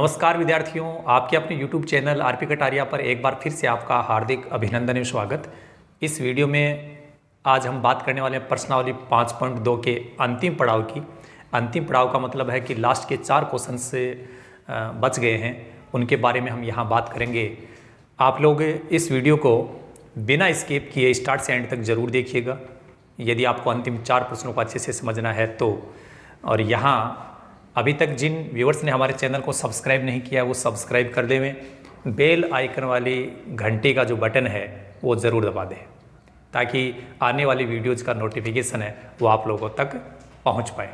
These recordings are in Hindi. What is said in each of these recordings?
नमस्कार विद्यार्थियों, आपके अपने YouTube चैनल आरपी कटारिया पर एक बार फिर से आपका हार्दिक अभिनंदन एवं स्वागत। इस वीडियो में आज हम बात करने वाले हैं प्रश्नावली 5.2 के अंतिम पड़ाव की। अंतिम पड़ाव का मतलब है कि लास्ट के 4 क्वेश्चन से बच गए हैं, उनके बारे में हम यहाँ बात करेंगे। आप लोग इस वीडियो को बिना स्किप किए स्टार्ट से एंड तक ज़रूर देखिएगा, यदि आपको अंतिम 4 प्रश्नों को अच्छे से समझना है तो। और यहाँ अभी तक जिन व्यूअर्स ने हमारे चैनल को सब्सक्राइब नहीं किया वो सब्सक्राइब कर देवें। बेल आइकन वाली घंटी का जो बटन है वो ज़रूर दबा दें, ताकि आने वाली वीडियोज़ का नोटिफिकेशन है वो आप लोगों तक पहुंच पाए।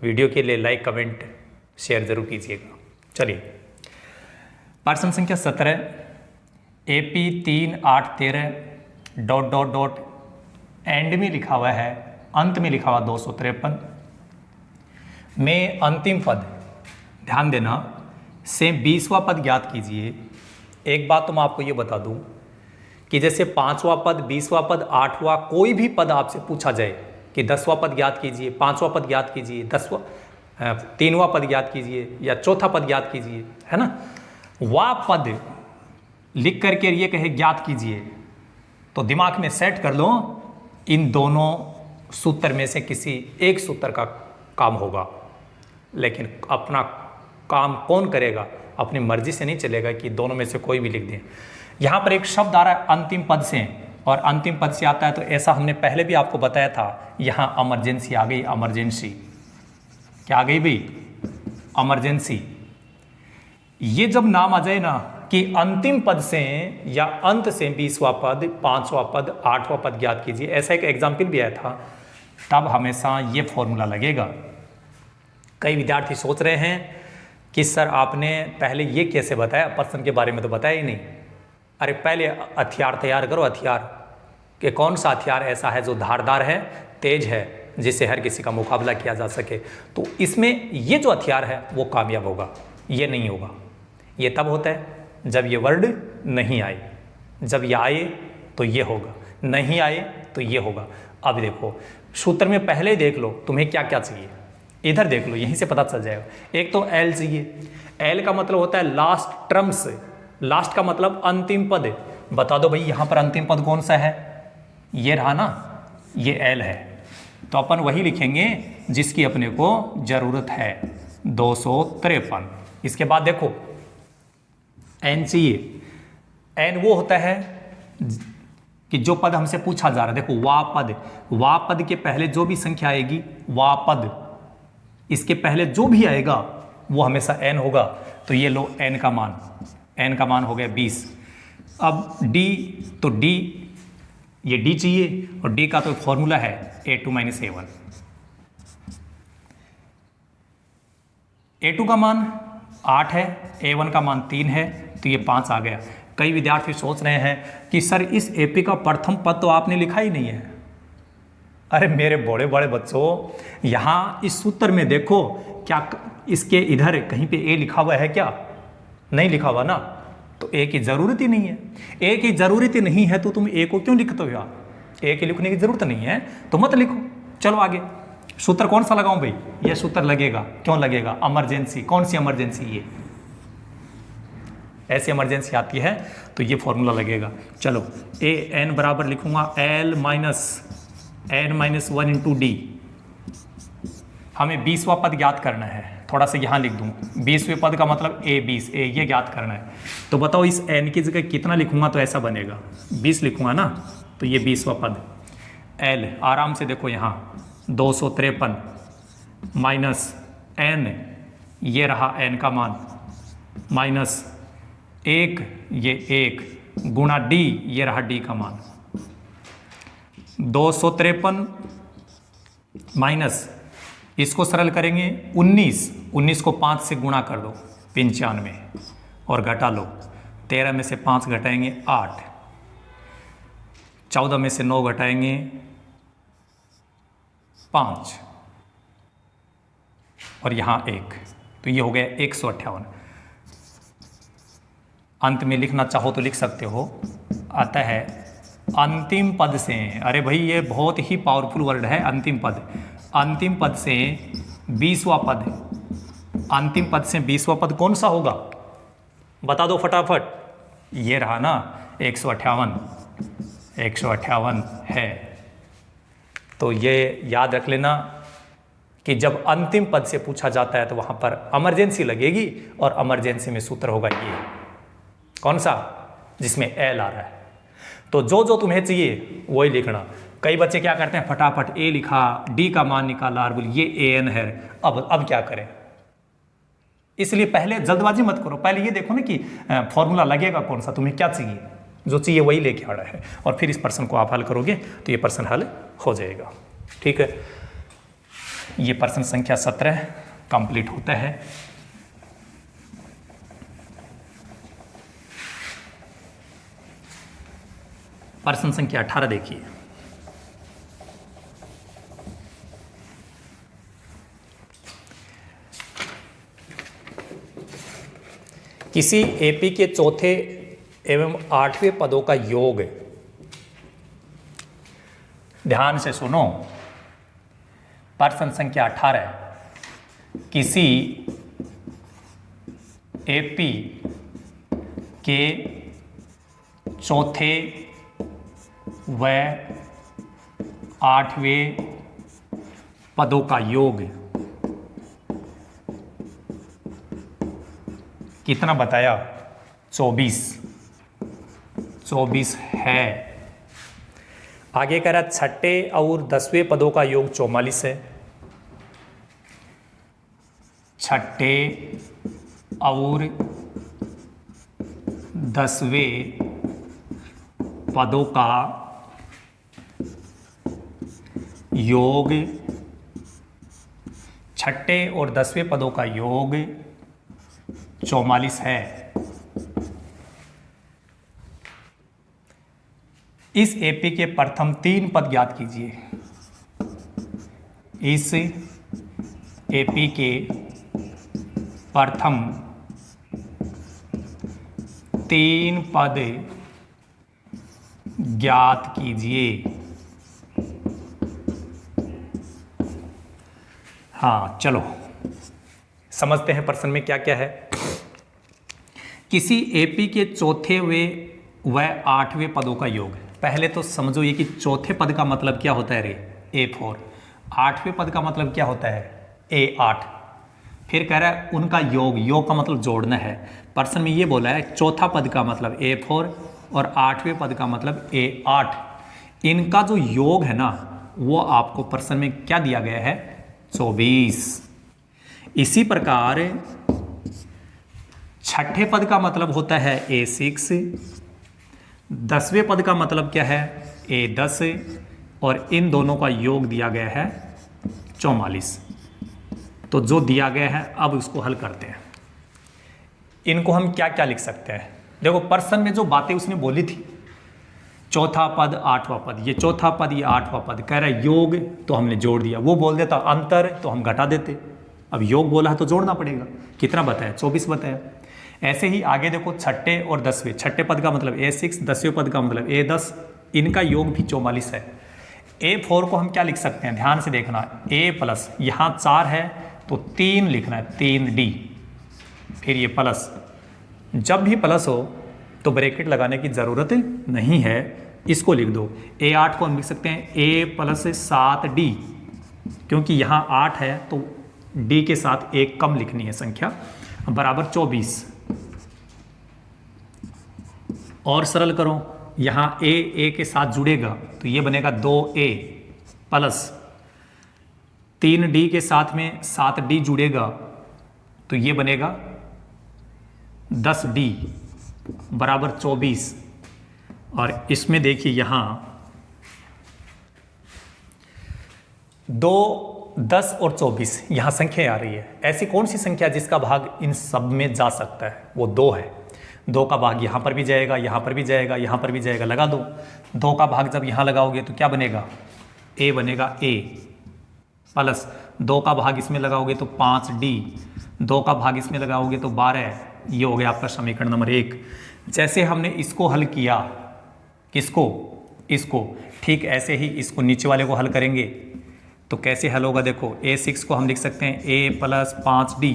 वीडियो के लिए लाइक कमेंट शेयर ज़रूर कीजिएगा। चलिए, प्रश्न संख्या 17 AP 3, 8, 13 ... एंड में लिखा हुआ है, अंत में लिखा हुआ 253 में अंतिम पद, ध्यान देना, से 20वां पद ज्ञात कीजिए। एक बात तो मैं आपको ये बता दूं कि जैसे 5वां पद, 20वां पद, 8वां कोई भी पद आपसे पूछा जाए कि 10वां पद ज्ञात कीजिए, 5वां पद ज्ञात कीजिए, 3वां पद ज्ञात कीजिए या चौथा पद ज्ञात कीजिए, है ना, वह पद लिख करके ये कहे ज्ञात कीजिए, तो दिमाग में सेट कर लो इन दोनों सूत्र में से किसी एक सूत्र का काम होगा। लेकिन अपना काम कौन करेगा, अपनी मर्जी से नहीं चलेगा कि दोनों में से कोई भी लिख दें। यहाँ पर एक शब्द आ रहा है अंतिम पद से, और अंतिम पद से आता है तो ऐसा हमने पहले भी आपको बताया था। यहाँ इमरजेंसी आ गई, इमरजेंसी क्या आ गई भाई, इमरजेंसी। ये जब नाम आ जाए ना कि अंतिम पद से या अंत से 20वां पद, 5वां पद, 8वां पद ज्ञात कीजिए, ऐसा एक एग्जाम्पल भी आया था, तब हमेशा ये फॉर्मूला लगेगा। कई विद्यार्थी सोच रहे हैं कि सर आपने पहले ये कैसे बताया, प्रश्न के बारे में तो बताया ही नहीं। अरे पहले हथियार तैयार करो, हथियार कि कौन सा हथियार ऐसा है जो धारदार है, तेज है, जिससे हर किसी का मुकाबला किया जा सके। तो इसमें ये जो हथियार है वो कामयाब होगा, ये नहीं होगा। ये तब होता है जब ये वर्ड नहीं आए, जब ये आए तो ये होगा, नहीं आए तो ये होगा। अब देखो सूत्र में पहले देख लो तुम्हें क्या क्या चाहिए, इधर देख लो, यहीं से पता चल जाएगा। एक तो एल चाहिए, एल का मतलब होता है लास्ट टर्म्स, लास्ट का मतलब अंतिम पद। बता दो भाई यहाँ पर अंतिम पद कौन सा है, ये रहा ना, ये एल है, तो अपन वही लिखेंगे जिसकी अपने को जरूरत है, 253। इसके बाद देखो एन चाहिए, एन वो होता है कि जो पद हमसे पूछा जा रहा है। देखो वा पद के पहले जो भी संख्या आएगी, वा पद, इसके पहले जो भी आएगा वो हमेशा n होगा। तो ये लो n का मान हो गया 20। अब d, तो d, ये d चाहिए, और d का तो फॉर्मूला है a2 - a1। a2 का मान 8 है, a1 का मान 3 है, तो ये 5 आ गया। कई विद्यार्थी सोच रहे हैं कि सर इस एपी का प्रथम पद तो आपने लिखा ही नहीं है। अरे मेरे बड़े बड़े बच्चों, यहाँ इस सूत्र में देखो, क्या इसके इधर कहीं पे ए लिखा हुआ है क्या? नहीं लिखा हुआ ना, तो ए की ज़रूरत ही नहीं है। ए की ज़रूरत ही नहीं है तो तुम ए को क्यों लिखते हो यार? ए के लिखने की ज़रूरत नहीं है तो मत लिखो। चलो आगे, सूत्र कौन सा लगाऊं भाई? ये सूत्र लगेगा। क्यों लगेगा? इमरजेंसी। कौन सी इमरजेंसी? ये ऐसी इमरजेंसी आती है तो ये फॉर्मूला लगेगा। चलो ए एन बराबर लिखूंगा L - n-1 × d। हमें 20वां पद ज्ञात करना है, थोड़ा सा यहाँ लिख दूँ, 20वें पद का मतलब a 20, a ये ज्ञात करना है। तो बताओ इस n की जगह कितना लिखूंगा तो ऐसा बनेगा, 20 लिखूंगा ना, तो ये 20वां पद l, आराम से देखो यहाँ 253 माइनस n, ये रहा n का मान, माइनस 1, ये 1, गुणा d, ये रहा d का मान। 253 माइनस, इसको सरल करेंगे 19 को 5 से गुणा कर दो, 95, और घटा लो, 13 में से 5 घटाएंगे 8, 14 में से 9 घटाएंगे 5, और यहाँ 1, तो ये हो गया 158। अंत में लिखना चाहो तो लिख सकते हो, आता है अंतिम पद से। अरे भाई ये बहुत ही पावरफुल वर्ड है, अंतिम पद। अंतिम पद से 20वां पद अंतिम पद से 20वां पद कौन सा होगा, बता दो फटाफट। ये रहा ना 158 है। तो ये याद रख लेना कि जब अंतिम पद से पूछा जाता है तो वहां पर इमरजेंसी लगेगी, और इमरजेंसी में सूत्र होगा ये कौन सा, जिसमें एल आ रहा है। तो जो जो तुम्हें चाहिए वही लिखना। कई बच्चे क्या करते हैं, फटाफट ए लिखा, डी का मान निकाला और बोले ये ए एन है, अब क्या करें। इसलिए पहले जल्दबाजी मत करो, पहले ये देखो ना कि फॉर्मूला लगेगा कौन सा, तुम्हें क्या चाहिए, जो चाहिए वही लेके आ रहा है, और फिर इस प्रश्न को आप हल करोगे तो ये प्रश्न हल हो जाएगा। ठीक है, ये प्रश्न संख्या 17 कंप्लीट होता है। प्रश्न संख्या 18 देखिए। किसी एपी के चौथे एवं 8वें पदों का योग, ध्यान से सुनो, प्रश्न संख्या 18, किसी एपी के चौथे व 8वें पदों का योग कितना बताया, 24 है। आगे कह रहा छठे और 10वें पदों का योग 44 है। छठे और 10वें पदों का योग, छठे और 10वें पदों का योग 44 है। इस एपी के प्रथम 3 पद ज्ञात कीजिए। इस एपी के प्रथम 3 पद ज्ञात कीजिए। हाँ चलो समझते हैं प्रश्न में क्या क्या है। किसी एपी के चौथे व 8वें पदों का योग। पहले तो समझो ये कि चौथे पद का मतलब क्या होता है रे, A4। 8वें पद का मतलब क्या होता है, A8। फिर कह रहा है उनका योग का मतलब जोड़ना है। प्रश्न में ये बोला है चौथा पद का मतलब A4 और 8वें पद का मतलब A8। इनका जो योग है ना वो आपको प्रश्न में क्या दिया गया है, 24। इसी प्रकार छठे पद का मतलब होता है A6, 10वें पद का मतलब क्या है, A10, और इन दोनों का योग दिया गया है 44। तो जो दिया गया है अब इसको हल करते हैं। इनको हम क्या क्या लिख सकते हैं, देखो प्रश्न में जो बातें उसने बोली थी, चौथा पद 8वां पद, ये चौथा पद ये 8वां पद, कह रहा है योग तो हमने जोड़ दिया, वो बोल देता अंतर तो हम घटा देते। अब योग बोला है तो जोड़ना पड़ेगा। कितना बताया, 24 बताया। ऐसे ही आगे देखो छठे और 10वें, छठे पद का मतलब A6, 10वें पद का मतलब A10, इनका योग भी 44 है। A4 को हम क्या लिख सकते हैं, ध्यान से देखना, A+, यहाँ 4 है तो 3 लिखना है, 3D, फिर ये प्लस। जब भी प्लस हो तो ब्रैकेट लगाने की ज़रूरत नहीं है, इसको लिख दो। A8 को हम लिख सकते हैं A+7D, क्योंकि यहाँ 8 है तो D के साथ एक कम लिखनी है संख्या, बराबर 24। और सरल करो, यहाँ A के साथ जुड़ेगा तो ये बनेगा 2A प्लस 3D के साथ में 7D जुड़ेगा तो ये बनेगा 10D बराबर 24। और इसमें देखिए यहाँ 2, 10 और 24 यहाँ संख्या आ रही है। ऐसी कौन सी संख्या जिसका भाग इन सब में जा सकता है, वो 2 है। 2 का भाग यहाँ पर भी जाएगा, यहाँ पर भी जाएगा, यहाँ पर भी जाएगा, लगा दो। 2 का भाग जब यहाँ लगाओगे तो क्या बनेगा, A बनेगा A प्लस 2 का भाग इसमें लगाओगे तो 5D, 2 का भाग इसमें लगाओगे तो 12। ये हो गया आपका समीकरण नंबर 1। जैसे हमने इसको हल किया, किसको, इसको, ठीक ऐसे ही इसको नीचे वाले को हल करेंगे तो कैसे हल होगा, देखो A6 को हम लिख सकते हैं A+5D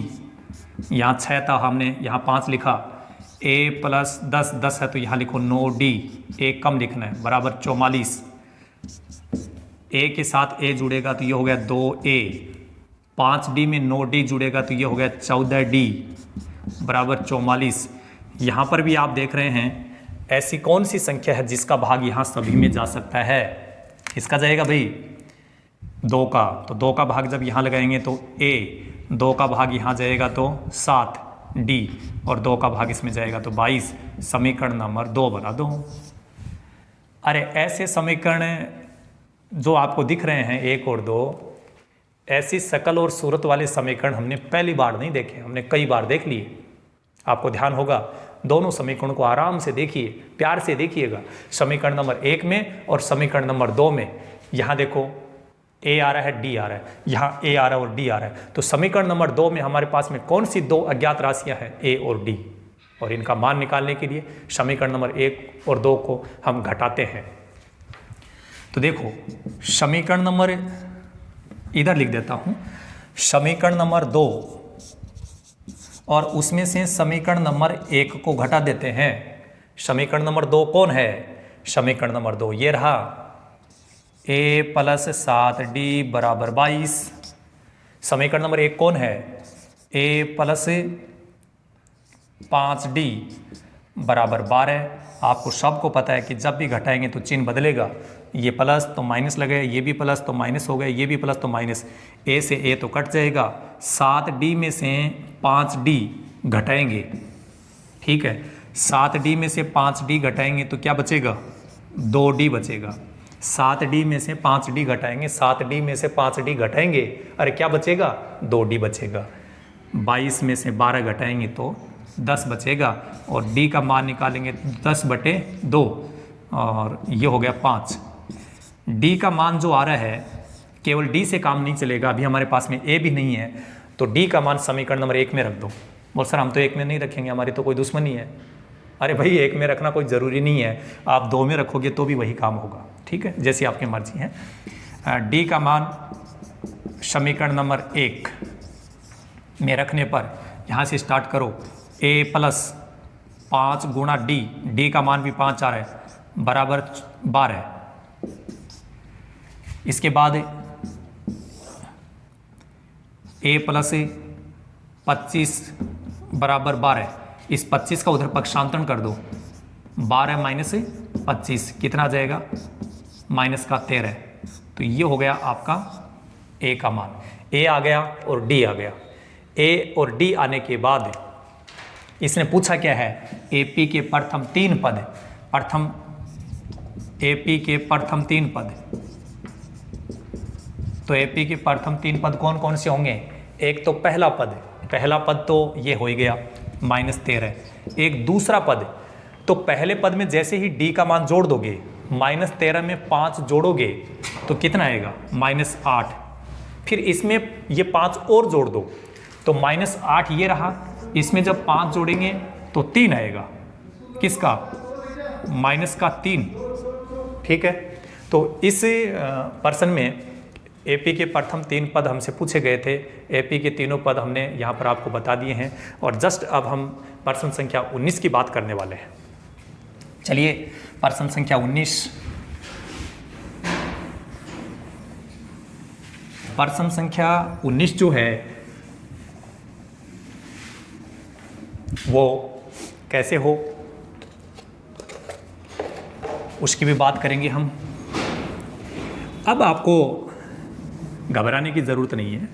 यहाँ 6 था, हमने यहाँ 5 लिखा। a प्लस 10, 10 है तो यहाँ लिखो 9d, एक कम लिखना है, बराबर 44। a के साथ a जुड़ेगा तो ये हो गया 2a, 5d में 9d जुड़ेगा तो ये हो गया 14d, बराबर 44। यहाँ पर भी आप देख रहे हैं ऐसी कौन सी संख्या है जिसका भाग यहाँ सभी में जा सकता है? किसका जाएगा भाई? 2 का। तो 2 का भाग जब यहाँ लगाएंगे तो a, 2 का भाग यहाँ जाएगा तो 7d, और 2 का भाग इसमें जाएगा तो 22। समीकरण नंबर 2 बना दो। अरे ऐसे समीकरण जो आपको दिख रहे हैं 1 और 2, ऐसी शकल और सूरत वाले समीकरण हमने पहली बार नहीं देखे, हमने कई बार देख लिए। आपको ध्यान होगा, दोनों समीकरणों को आराम से देखिए, प्यार से देखिएगा। समीकरण नंबर 1 में और समीकरण नंबर 2 में, यहाँ देखो a आ रहा है, d आ रहा है, यहाँ a आ रहा है और d आ रहा है। तो समीकरण नंबर 2 में हमारे पास में कौन सी 2 अज्ञात राशियाँ हैं? a और d। और इनका मान निकालने के लिए समीकरण नंबर 1 और 2 को हम घटाते हैं। तो देखो समीकरण नंबर, इधर लिख देता हूँ, समीकरण नंबर 2 और उसमें से समीकरण नंबर 1 को घटा देते हैं। समीकरण नंबर 2 कौन है? समीकरण नंबर 2 ये रहा, a प्लस 7d बराबर 22। समीकरण नंबर 1 कौन है? a प्लस 5d बराबर 12। आपको सबको पता है कि जब भी घटाएंगे तो चिन्ह बदलेगा, ये प्लस तो माइनस लगे, ये भी प्लस तो माइनस हो गए, ये भी प्लस तो माइनस, a से a तो कट जाएगा। 7d में से 5d घटाएंगे, ठीक है, 7d में से 5d घटाएंगे तो क्या बचेगा? 2d बचेगा। 7d में से 5d घटाएंगे, 7d में से 5d घटाएंगे, अरे क्या बचेगा? 2d बचेगा। 22 में से 12 घटाएंगे तो 10 बचेगा, और d का मान निकालेंगे 10/2, और ये हो गया 5। d का मान जो आ रहा है, केवल d से काम नहीं चलेगा, अभी हमारे पास में a भी नहीं है, तो d का मान समीकरण नंबर 1 में रख दो। बोल सर हम तो 1 में नहीं रखेंगे, हमारी तो कोई दुश्मनी है। अरे भाई 1 में रखना कोई ज़रूरी नहीं है, आप 2 में रखोगे तो भी वही काम होगा, ठीक है, जैसी आपकी मर्जी है। d का मान समीकरण नंबर 1 में रखने पर यहाँ से स्टार्ट करो, a प्लस 5 गुणा d का मान भी 5 आ रहा है, बराबर 12। इसके बाद a प्लस 25 बराबर 12, इस 25 का उधर पक्षांतरण कर दो, 12 माइनस 25 कितना आ जाएगा? माइनस का 13। तो ये हो गया आपका a का मान। a आ गया और d आ गया। a और d आने के बाद इसने पूछा क्या है? AP के प्रथम 3 पद, AP के प्रथम 3 पद। तो AP के प्रथम 3 पद कौन कौन से होंगे? एक तो पहला पद तो ये हो ही गया -13। एक दूसरा पद, तो पहले पद में जैसे ही d का मान जोड़ दोगे, -13 में 5 जोड़ोगे तो कितना आएगा? -8। फिर इसमें ये 5 और जोड़ दो तो -8 ये रहा, इसमें जब 5 जोड़ेंगे तो 3 आएगा। किसका? -3, ठीक है। तो इस प्रश्न में AP के प्रथम 3 पद हमसे पूछे गए थे, AP के तीनों पद हमने यहाँ पर आपको बता दिए हैं, और जस्ट अब हम प्रश्न संख्या 19 की बात करने वाले हैं। चलिए प्रश्न संख्या 19, प्रश्न संख्या 19 जो है वो कैसे हो उसकी भी बात करेंगे हम। अब आपको घबराने की ज़रूरत नहीं है,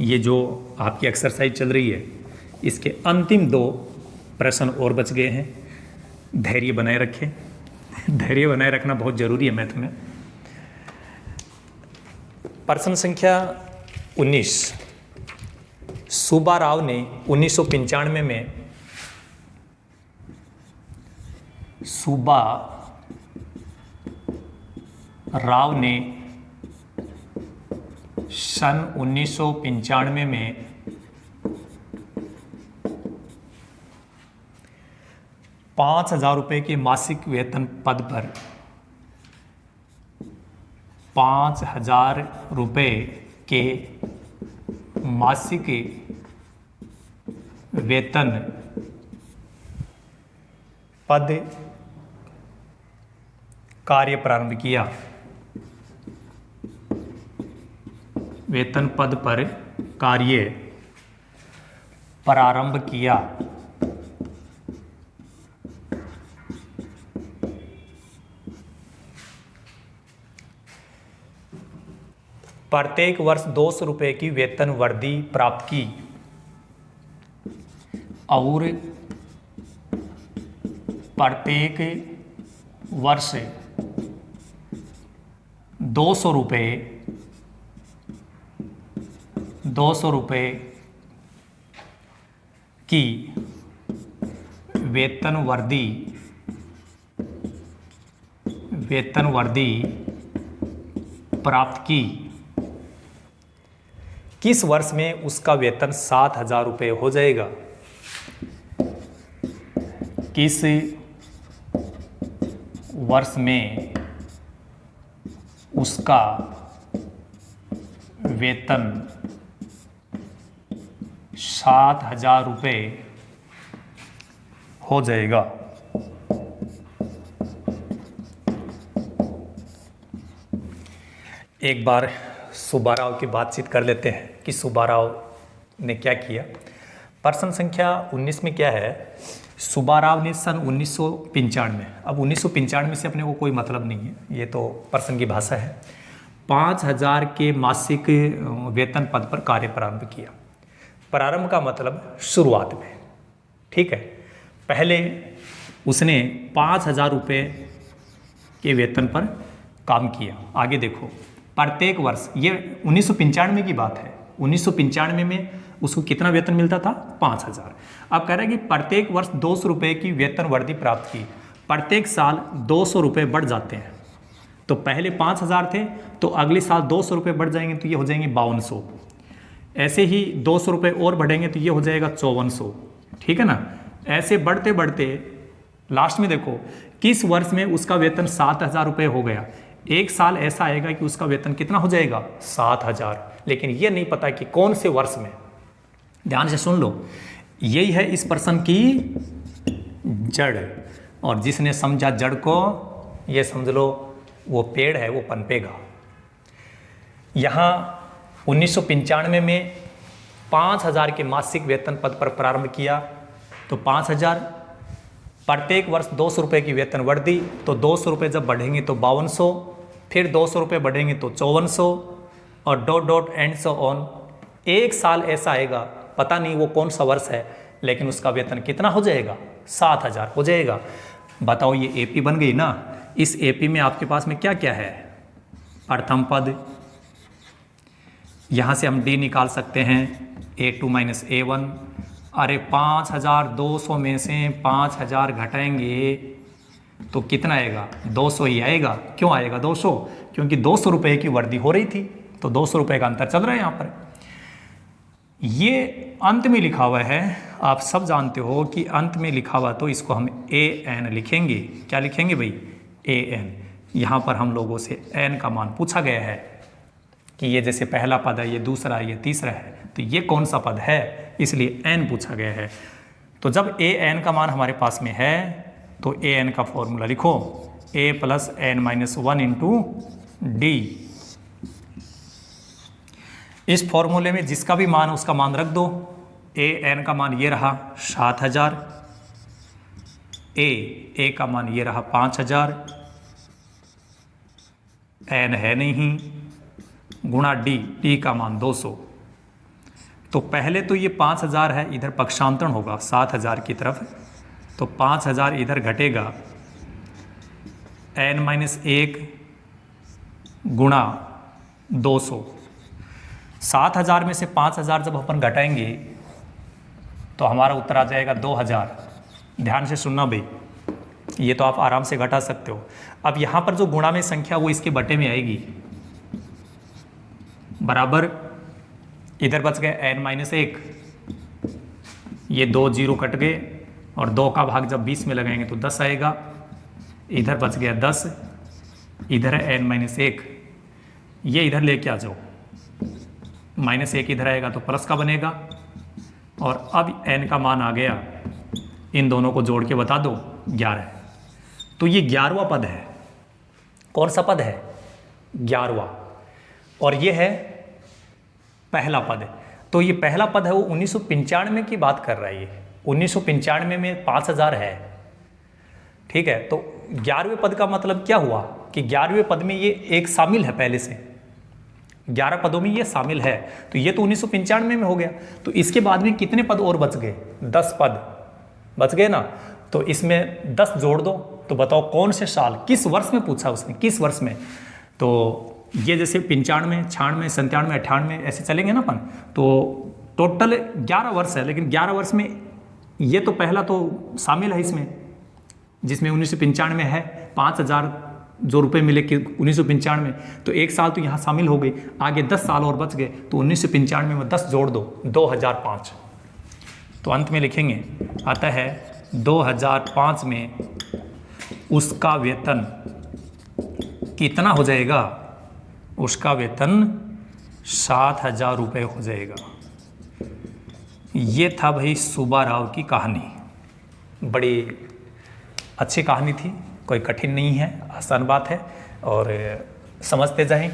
ये जो आपकी एक्सरसाइज चल रही है इसके अंतिम 2 प्रश्न और बच गए हैं। धैर्य बनाए रखें, धैर्य बनाए रखना बहुत ज़रूरी है मैथ में। प्रश्न संख्या 19, सुब्बा राव ने 1995 में सुब्बा राव ने सन 1995 में ₹5,000 के मासिक वेतन पद पर ₹5,000 के मासिक वेतन पद कार्य प्रारंभ किया, वेतन पद पर कार्य प्रारंभ किया। प्रत्येक वर्ष 200 रुपये की वेतन वर्दी प्राप्त की और प्रत्येक वर्ष 200 रुपये की वेतन वर्दी प्राप्त की। किस वर्ष में उसका वेतन 7,000 रुपये हो जाएगा? किस वर्ष में उसका वेतन 7,000 रुपये हो जाएगा? एक बार सुब्बाराव की बातचीत कर लेते हैं कि सुब्बाराव ने क्या किया। प्रश्न संख्या 19 में क्या है, सुब्बाराव ने सन 1995, अब 1995 से अपने को कोई मतलब नहीं है, ये तो प्रश्न की भाषा है, 5,000 के मासिक वेतन पद पर कार्य प्रारंभ किया। प्रारंभ का मतलब शुरुआत में, ठीक है। पहले उसने 5,000 रुपये के वेतन पर काम किया। आगे देखो, प्रत्येक वर्ष, ये 1995 की बात है, 1995 में उसको कितना वेतन मिलता था? 5,000। अब कह रहे हैं कि प्रत्येक वर्ष 200 रुपये की वेतन वर्दी प्राप्त की। प्रत्येक साल 200 रुपये बढ़ जाते हैं, तो पहले 5,000 थे तो अगले साल 200 रुपये बढ़ जाएंगे तो ये हो जाएंगे 5200। ऐसे ही 200 रुपये और बढ़ेंगे तो ये हो जाएगा 5400, ठीक है ना। ऐसे बढ़ते बढ़ते लास्ट में देखो किस वर्ष में उसका वेतन 7,000 रुपये हो गया। एक साल ऐसा आएगा कि उसका वेतन कितना हो जाएगा? 7,000, लेकिन ये नहीं पता कि कौन से वर्ष में। ध्यान से सुन लो, यही है इस प्रश्न की जड़, और जिसने समझा जड़ को, ये समझ लो वो पेड़ है, वो पनपेगा। यहाँ 1995 में 5,000 के मासिक वेतन पद पर प्रारंभ किया, तो 5,000, प्रत्येक वर्ष 200 रुपये की वेतन वर्दी, तो 200 रुपये जब बढ़ेंगे तो 5200, फिर 200 रुपये बढ़ेंगे तो 5400, और dot dot and so on. एक साल ऐसा आएगा, पता नहीं वो कौन सा वर्ष है, लेकिन उसका वेतन कितना हो जाएगा? 7,000 हो जाएगा। बताओ, ये एपी बन गई ना। इस एपी में आपके पास में क्या क्या है? प्रथम पद, यहाँ से हम डी निकाल सकते हैं, A2 माइनस A1। अरे 5,200 में से 5,000 घटाएंगे तो कितना आएगा? 200 ही आएगा। क्यों आएगा 200? क्योंकि 200 रुपये की वर्दी हो रही थी, तो 200 रुपये का अंतर चल रहा है यहाँ पर। ये अंत में लिखा हुआ है, आप सब जानते हो कि अंत में लिखा हुआ, तो इसको हम AN लिखेंगे। क्या लिखेंगे भाई? AN। यहाँ पर हम लोगों से N का मान पूछा गया है कि ये जैसे पहला पद है, ये दूसरा है, ये तीसरा है, तो ये कौन सा पद है, इसलिए N पूछा गया है। तो जब AN का मान हमारे पास में है तो AN का फॉर्मूला लिखो, A plus N-1 into D. इस फॉर्मूले में जिसका भी मान उसका मान रख दो। AN का मान ये रहा 7,000, A का मान ये रहा 5,000, N है नहीं, गुणा D का मान 200। तो पहले तो ये 5,000 है, इधर पक्षांतरण होगा 7,000 की तरफ, तो 5,000 इधर घटेगा, N-1 गुणा 200। 7,000 में से 5,000 जब अपन घटाएंगे तो हमारा उत्तर आ जाएगा 2,000। ध्यान से सुनना भाई, ये तो आप आराम से घटा सकते हो। अब यहाँ पर जो गुणा में संख्या वो इसके बटे में आएगी, बराबर, इधर बच गया N-1, ये 2 जीरो कट गए, और 2 का भाग जब 20 में लगाएंगे तो 10 आएगा, इधर बच गया 10, इधर है N-1, ये इधर लेके आ जाओ, -1 इधर आएगा तो प्लस का बनेगा, और अब n का मान आ गया, इन दोनों को जोड़ के बता दो 11। तो ये 11वां पद है। कौन सा पद है? 11वां। और ये है पहला पद। तो ये पहला पद है वो 1995 की बात कर रहा है। ये 1995 में 5000 है। ठीक है, तो 11वें पद का मतलब क्या हुआ कि 11वें पद में ये एक शामिल है, पहले से 11 पदों में ये शामिल है। तो ये तो 1995 में हो गया। तो इसके बाद में कितने पद और बच गए? 10 पद बच गए ना। तो इसमें 10 जोड़ दो। तो बताओ कौन से साल, किस वर्ष में पूछा उसने, किस वर्ष में? तो ये जैसे 95, 96, 97, 98 ऐसे चलेंगे ना अपन। तो टोटल 11 वर्ष है, लेकिन 11 वर्ष में ये तो पहला तो शामिल है इसमें, जिसमें 1995 में है 5000 जो रुपए मिले कि 1995। तो एक साल तो यहाँ शामिल हो गई, आगे 10 साल और बच गए। तो 1995 में 10 जोड़ दो, 2005। तो अंत में लिखेंगे, आता है 2005 में उसका वेतन कितना हो जाएगा? उसका वेतन 7000 रुपये हो जाएगा। ये था भाई सुब्बा राव की कहानी। बड़ी अच्छी कहानी थी, कोई कठिन नहीं है, आसान बात है। और समझते जाएं,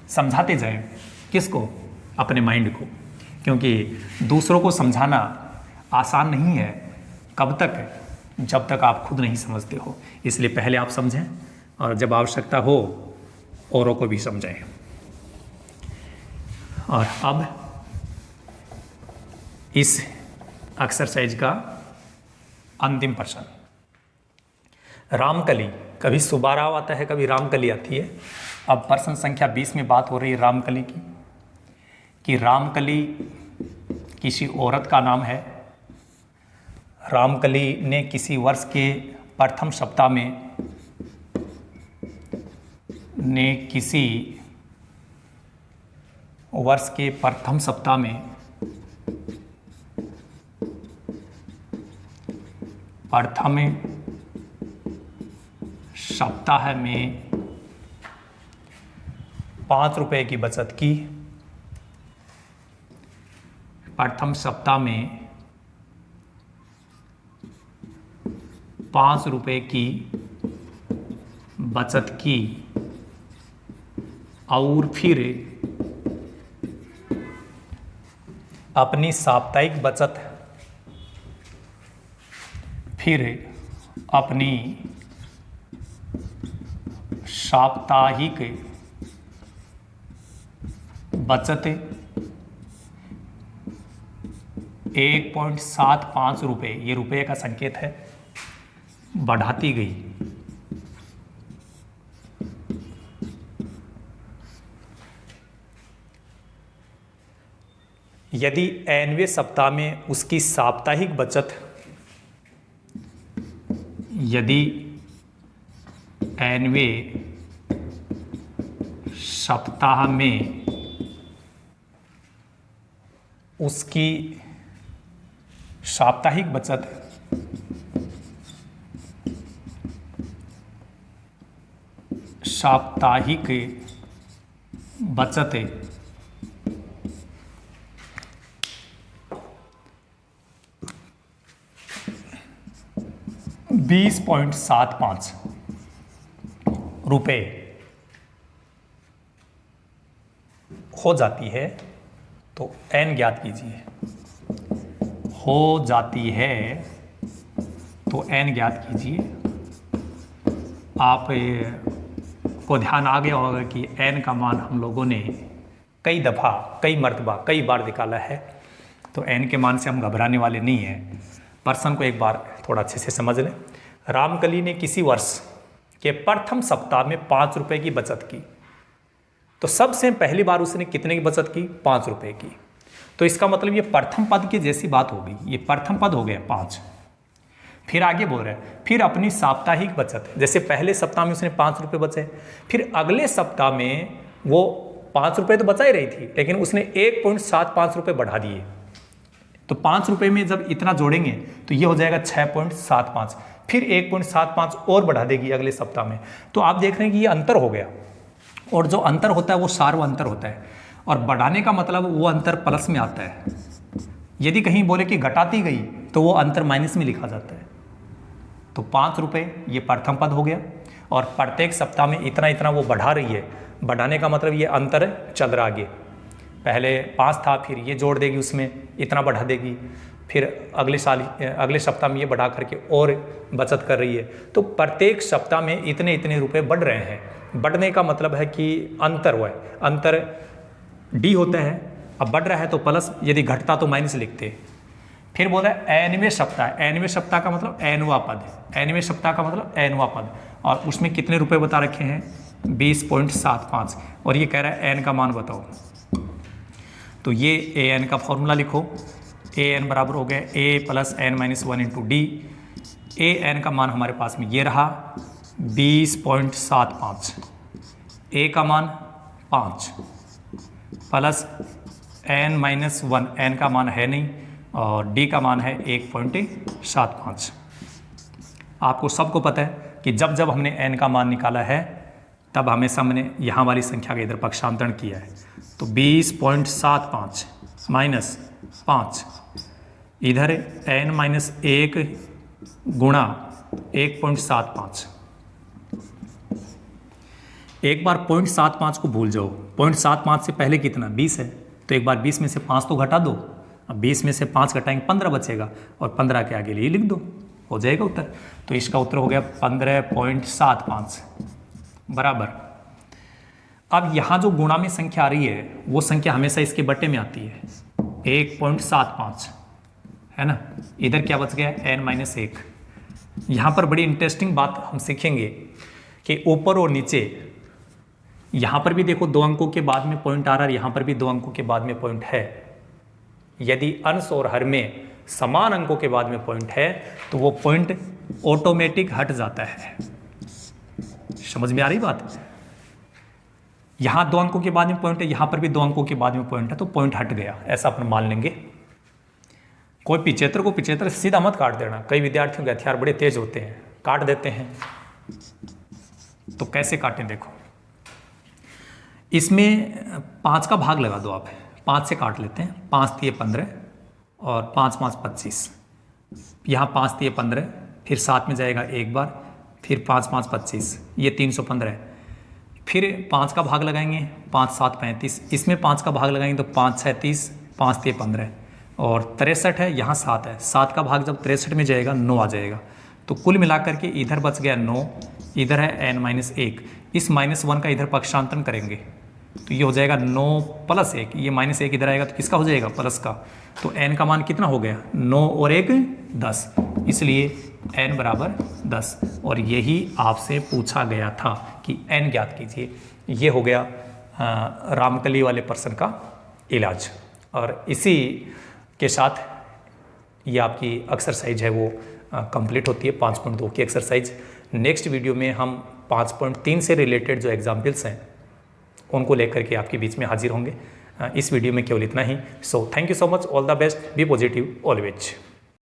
समझाते जाएं। किसको? अपने माइंड को। क्योंकि दूसरों को समझाना आसान नहीं है। कब तक? जब तक आप खुद नहीं समझते हो। इसलिए पहले आप समझें, और जब आवश्यकता हो औरों को भी समझाएं। और अब इस एक्सरसाइज का अंतिम प्रश्न, रामकली। कभी सुब्बा राव आता है, कभी रामकली आती है। अब प्रश्न संख्या 20 में बात हो रही है रामकली की, कि रामकली किसी औरत का नाम है। रामकली ने किसी वर्ष के प्रथम सप्ताह में प्रथम सप्ताह में 5 रुपये की बचत की। प्रथम सप्ताह में 5 रुपये की बचत की, और फिर अपनी साप्ताहिक बचत, फिर अपनी साप्ताहिक बचत 1.75 रुपये, ये रुपये का संकेत है, बढ़ाती गई। यदि 9वें सप्ताह में उसकी साप्ताहिक बचत, यदि 9वें सप्ताह में उसकी साप्ताहिक बचत साप्ताहिक बचत 20.75 रुपये हो जाती है, तो n ज्ञात कीजिए। हो जाती है तो n ज्ञात कीजिए। आप को ध्यान आ गया होगा कि n का मान हम लोगों ने कई दफ़ा, कई मर्तबा, कई बार निकाला है। तो n के मान से हम घबराने वाले नहीं हैं। प्रश्न को एक बार थोड़ा अच्छे से समझ लें। रामकली ने किसी वर्ष के प्रथम सप्ताह में 5 रुपये की बचत की। तो सबसे पहली बार उसने कितने की बचत की? 5 रुपये की। तो इसका मतलब ये प्रथम पद की जैसी बात हो गई। ये प्रथम पद हो गया 5। फिर आगे बोल रहे हैं, फिर अपनी साप्ताहिक बचत, जैसे पहले सप्ताह में उसने 5 रुपये बचे, फिर अगले सप्ताह में वो 5 रुपये तो बचा ही रही थी, लेकिन उसने 1.75 रुपये बढ़ा दिए। तो 5 रुपये में जब इतना जोड़ेंगे तो ये हो जाएगा 6.75। फिर 1.75 और बढ़ा देगी अगले सप्ताह में। तो आप देख रहे हैं कि ये अंतर हो गया, और जो अंतर होता है वो सार्व अंतर होता है, और बढ़ाने का मतलब वो अंतर प्लस में आता है। यदि कहीं बोले कि घटाती गई तो वो अंतर माइनस में लिखा जाता है। तो 5 रुपये ये प्रथम पद हो गया, और प्रत्येक सप्ताह में इतना इतना वो बढ़ा रही है। बढ़ाने का मतलब ये अंतर चल रहा आगे, पहले 5 था, फिर ये जोड़ देगी, उसमें इतना बढ़ा देगी, फिर अगले सप्ताह में ये बढ़ा करके और बचत कर रही है। तो प्रत्येक सप्ताह में इतने इतने रुपए बढ़ रहे हैं। बढ़ने का मतलब है कि अंतर हुआ है, अंतर डी होता है। अब बढ़ रहा है तो प्लस, यदि घटता तो माइनस लिखते। फिर बोला एनवें सप्ताह, एनवें सप्ताह का मतलब एनवा पद, एनवें सप्ताह का मतलब एनवा पद, और उसमें कितने रुपए बता रखे हैं 20.75, और ये कह रहा है एन का मान बताओ। तो ये ए एन का फॉर्मूला लिखो, ए एन बराबर हो गया A plus n minus 1 into D. A n का मान हमारे पास में ये रहा 20.75, ए का मान 5 प्लस एन माइनस 1, एन का मान है नहीं, और डी का मान है 1.75। आपको सबको पता है कि जब जब हमने एन का मान निकाला है तब हमेशा हमने यहाँ वाली संख्या का इधर पक्षांतरण किया है। तो 20.75 माइनस 5, इधर एन माइनस 1 गुणा 1.75। एक बार 0.75 को भूल जाओ, 0.75 से पहले कितना 20 है, तो एक बार 20 में से 5 तो घटा दो। अब 20 में से 5 घटाएंगे 15 बचेगा, और 15 के आगे लिए लिख दो, हो जाएगा उत्तर। तो इसका उत्तर हो गया 15.75 बराबर। अब यहाँ जो गुणा में संख्या आ रही है वो संख्या हमेशा इसके बट्टे में आती है, 1.75 है ना। इधर क्या बच गया n माइनस 1। यहाँ पर बड़ी इंटरेस्टिंग बात हम सीखेंगे कि ऊपर और नीचे, यहाँ पर भी देखो 2 अंकों के बाद में पॉइंट आ रहा है, यहाँ पर भी 2 अंकों के बाद में पॉइंट है। यदि अंश और हर में समान अंकों के बाद में पॉइंट है तो वो पॉइंट ऑटोमेटिक हट जाता है। समझ में आ रही बात? यहाँ 2 अंकों के बाद में पॉइंट है, यहाँ पर भी 2 अंकों के बाद में पॉइंट है, तो पॉइंट हट गया, ऐसा अपन मान लेंगे। कोई पिछेत्र को पिछेत्र सीधा मत काट देना, कई विद्यार्थियों के हथियार बड़े तेज होते हैं, काट देते हैं। तो कैसे काटें देखो, इसमें 5 का भाग लगा दो आप, 5 से काट लेते हैं। 5 तिये 15 और 5 5 25, यहाँ 5 तिये 15, फिर 7 में जाएगा एक बार, फिर 5 5 25, ये 315। फिर 5 का भाग लगाएंगे, 5 7 35, इसमें 5 का भाग लगाएंगे तो 5 6 30, 5 तिये 15 और 63 है, यहाँ 7 है। 7 का भाग जब 63 में जाएगा 9 आ जाएगा। तो कुल मिलाकर के इधर बच गया 9, इधर है n माइनस 1, इस माइनस 1 का इधर पक्षांतरण करेंगे तो ये हो जाएगा 9 प्लस 1, ये माइनस 1 इधर आएगा तो किसका हो जाएगा प्लस का। तो n का मान कितना हो गया 9 और 1 10, इसलिए n बराबर 10। और यही आपसे पूछा गया था कि n ज्ञात कीजिए। ये हो गया रामकली वाले प्रश्न का इलाज। और इसी के साथ ये आपकी एक्सरसाइज है वो कंप्लीट होती है, 5.2 की एक्सरसाइज। नेक्स्ट वीडियो में हम 5.3 से रिलेटेड जो एग्जाम्पल्स हैं उनको लेकर के आपके बीच में हाजिर होंगे। इस वीडियो में केवल इतना ही। So thank you so much, all the best, be positive always.